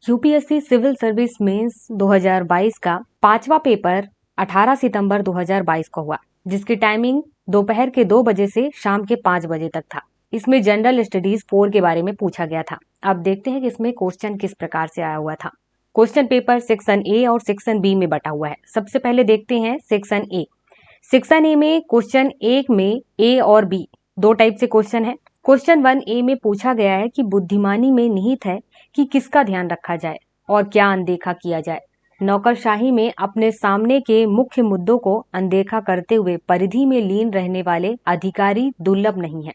UPSC civil service mains 2022 का 5वां paper 18 सितंबर 2022 को हुआ, जिसकी टाइमिंग दोपहर के 2 बजे से शाम के 5 बजे तक था। इसमें जनरल स्टडीज 4 के बारे में पूछा गया था। अब देखते हैं कि इसमें क्वेश्चन किस प्रकार से आया हुआ था। क्वेश्चन पेपर सेक्शन ए और सेक्शन बी में बटा हुआ है। सबसे पहले देखते हैं सेक्शन ए। सेक्शन ए में क्वेश्चन 1 में ए और बी दो टाइप से क्वेश्चन है। क्वेश्चन 1A में पूछा गया है कि बुद्धिमानी में निहित है कि किसका ध्यान रखा जाए और क्या अनदेखा किया जाए। नौकरशाही में अपने सामने के मुख्य मुद्दों को अनदेखा करते हुए परिधि में लीन रहने वाले अधिकारी दुर्लभ नहीं है।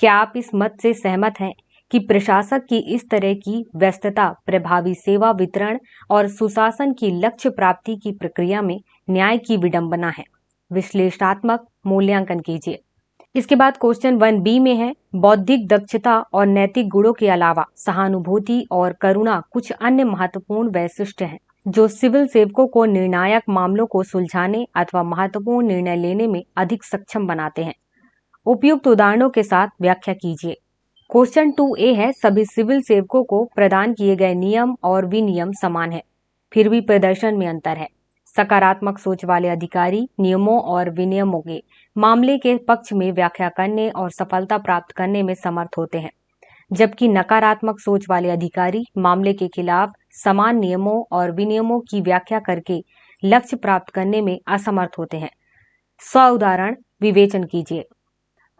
क्या आप इस मत से सहमत हैं कि प्रशासक की इस तरह की व्यस्तता प्रभावी सेवा वितरण और सुशासन की लक्ष्य प्राप्ति की प्रक्रिया में न्याय की विडंबना है? विश्लेषणात्मक मूल्यांकन कीजिए। इसके बाद क्वेश्चन 1B में है, बौद्धिक दक्षता और नैतिक गुणों के अलावा सहानुभूति और करुणा कुछ अन्य महत्वपूर्ण वैशिष्ट्य हैं जो सिविल सेवकों को निर्णायक मामलों को सुलझाने अथवा महत्वपूर्ण निर्णय लेने में अधिक सक्षम बनाते हैं। उपयुक्त उदाहरणों के साथ व्याख्या कीजिए। क्वेश्चन 2A है, सभी सिविल सेवकों को प्रदान किए गए नियम और विनियम समान है, फिर भी प्रदर्शन में अंतर है। सकारात्मक सोच वाले अधिकारी नियमों और विनियमों के मामले के पक्ष में व्याख्या करने और सफलता प्राप्त करने में समर्थ होते हैं, जबकि नकारात्मक सोच वाले अधिकारी मामले के खिलाफ समान नियमों और विनियमों की व्याख्या करके लक्ष्य प्राप्त करने में असमर्थ होते हैं। उदाहरण विवेचन कीजिए।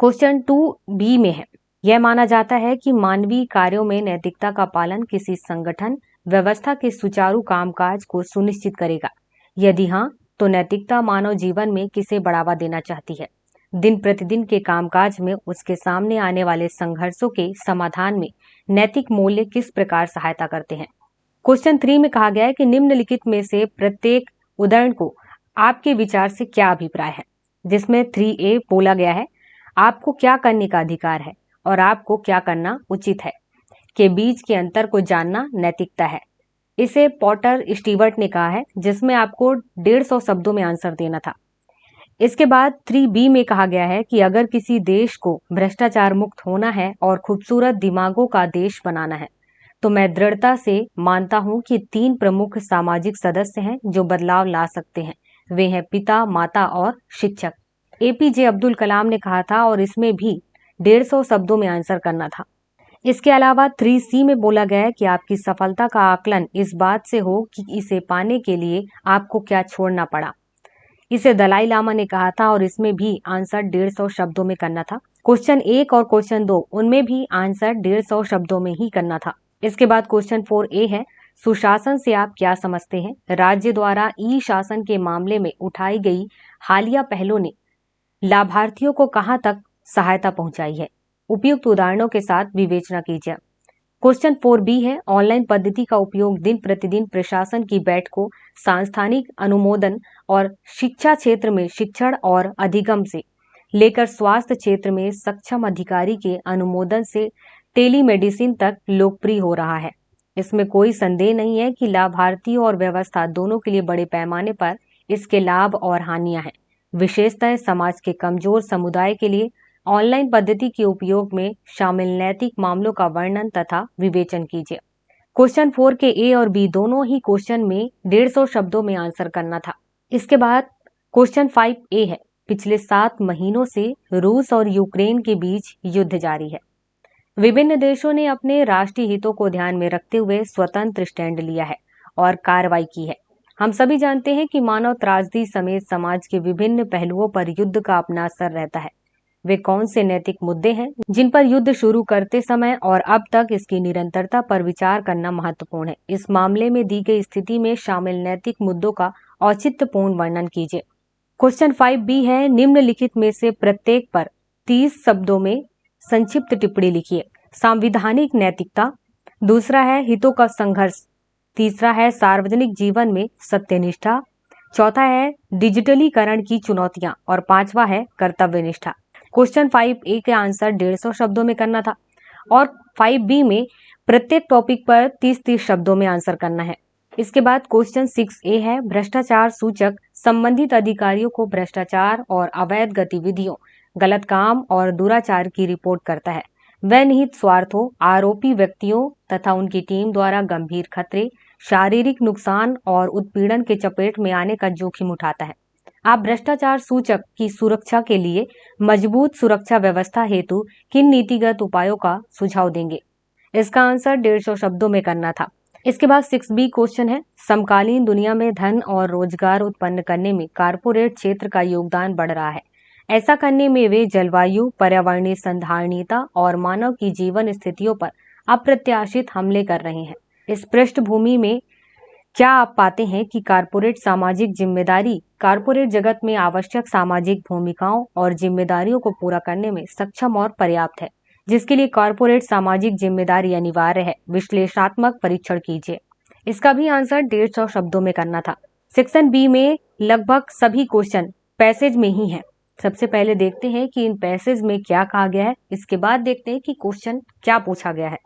क्वेश्चन 2B में है, यह माना जाता है कि मानवीय कार्यों में नैतिकता का पालन किसी संगठन व्यवस्था के सुचारू कामकाज को सुनिश्चित करेगा। यदि हाँ, तो नैतिकता मानव जीवन में किसे बढ़ावा देना चाहती है? दिन प्रतिदिन के कामकाज में उसके सामने आने वाले संघर्षों के समाधान में नैतिक मूल्य किस प्रकार सहायता करते हैं? क्वेश्चन 3 में कहा गया है कि निम्नलिखित में से प्रत्येक उदाहरण को आपके विचार से क्या अभिप्राय है? जिसमें 3A बोला गया है, आपको क्या करने का अधिकार है और आपको क्या करना उचित है के बीच के अंतर को जानना नैतिकता है। इसे पॉटर स्टीवर्ट ने कहा है, जिसमें आपको 150 शब्दों में आंसर देना था। इसके बाद 3B में कहा गया है कि अगर किसी देश को भ्रष्टाचार मुक्त होना है और खूबसूरत दिमागों का देश बनाना है, तो मैं दृढ़ता से मानता हूं कि 3 प्रमुख सामाजिक सदस्य हैं जो बदलाव ला सकते हैं। वे हैं पिता, माता और शिक्षक। APJ अब्दुल कलाम ने कहा था और इसमें भी 150 शब्दों में आंसर करना था। इसके अलावा 3C में बोला गया है कि आपकी सफलता का आकलन इस बात से हो कि इसे पाने के लिए आपको क्या छोड़ना पड़ा। इसे दलाई लामा ने कहा था और इसमें भी आंसर 150 शब्दों में करना था। क्वेश्चन 1 और क्वेश्चन 2 उनमें भी आंसर 150 शब्दों में ही करना था। इसके बाद क्वेश्चन 4A है, सुशासन से आप क्या समझते हैं? राज्य द्वारा ई शासन के मामले में उठाई गई हालिया पहलों ने लाभार्थियों को कहां तक सहायता पहुंचाई है? उपयुक्त उदाहरणों के साथ विवेचना कीजिए। क्वेश्चन 4B है, ऑनलाइन पद्धति का उपयोग दिन प्रतिदिन प्रशासन की बैठकों, सांस्थानिक अनुमोदन और शिक्षा क्षेत्र में शिक्षण और अधिगम से लेकर स्वास्थ्य क्षेत्र में सक्षम अधिकारी के अनुमोदन से टेलीमेडिसिन तक लोकप्रिय हो रहा है। इसमें कोई संदेह नहीं है कि लाभार्थियों और व्यवस्था दोनों के लिए बड़े पैमाने पर इसके लाभ और हानियां हैं। विशेषतः समाज के कमजोर समुदाय के लिए ऑनलाइन पद्धति के उपयोग में शामिल नैतिक मामलों का वर्णन तथा विवेचन कीजिए। क्वेश्चन 4 के A और B दोनों ही क्वेश्चन में 150 शब्दों में आंसर करना था। इसके बाद क्वेश्चन 5A है, पिछले 7 महीनों से रूस और यूक्रेन के बीच युद्ध जारी है। विभिन्न देशों ने अपने राष्ट्रीय हितों को ध्यान में रखते हुए स्वतंत्र स्टैंड लिया है और कार्रवाई की है। हम सभी जानते हैं कि मानव त्रासदी समेत समाज के विभिन्न पहलुओं पर युद्ध का अपना असर रहता है। वे कौन से नैतिक मुद्दे हैं जिन पर युद्ध शुरू करते समय और अब तक इसकी निरंतरता पर विचार करना महत्वपूर्ण है? इस मामले में दी गई स्थिति में शामिल नैतिक मुद्दों का औचित्यपूर्ण वर्णन कीजिए। क्वेश्चन 5B है, निम्नलिखित में से प्रत्येक पर 30 शब्दों में संक्षिप्त टिप्पणी लिखिए। संवैधानिक नैतिकता, दूसरा है हितों का संघर्ष, तीसरा है सार्वजनिक जीवन में सत्यनिष्ठा, चौथा है डिजिटलीकरण की चुनौतियां और 5वां है कर्तव्यनिष्ठा। क्वेश्चन 5A के आंसर 150 शब्दों में करना था और 5B में प्रत्येक टॉपिक पर 30-30 शब्दों में आंसर करना है। इसके बाद क्वेश्चन 6A है, भ्रष्टाचार सूचक संबंधित अधिकारियों को भ्रष्टाचार और अवैध गतिविधियों, गलत काम और दुराचार की रिपोर्ट करता है। व निहित स्वार्थों, आरोपी व्यक्तियों तथा उनकी टीम द्वारा गंभीर खतरे, शारीरिक नुकसान और उत्पीड़न के चपेट में आने का जोखिम उठाता है। आप भ्रष्टाचार सूचक की सुरक्षा के लिए मजबूत सुरक्षा व्यवस्था हेतु किन नीतिगत उपायों का सुझाव देंगे? इसका आंसर 150 शब्दों में करना था। इसके बाद 6B क्वेश्चन है, समकालीन दुनिया में धन और रोजगार उत्पन्न करने में कारपोरेट क्षेत्र का योगदान बढ़ रहा है। ऐसा करने में वे जलवायु, पर्यावरणीय संधारणीयता और मानव की जीवन स्थितियों पर अप्रत्याशित हमले कर रहे हैं। इस पृष्ठभूमि में क्या आप पाते हैं कि कारपोरेट सामाजिक जिम्मेदारी कारपोरेट जगत में आवश्यक सामाजिक भूमिकाओं और जिम्मेदारियों को पूरा करने में सक्षम और पर्याप्त है, जिसके लिए कारपोरेट सामाजिक जिम्मेदारी अनिवार्य है? विश्लेषणात्मक परीक्षण कीजिए। इसका भी आंसर 150 शब्दों में करना था। सेक्शन बी में लगभग सभी क्वेश्चन पैसेज में ही हैं। सबसे पहले देखते हैं कि इन पैसेज में क्या कहा गया है, इसके बाद देखते हैं कि क्वेश्चन क्या पूछा गया है।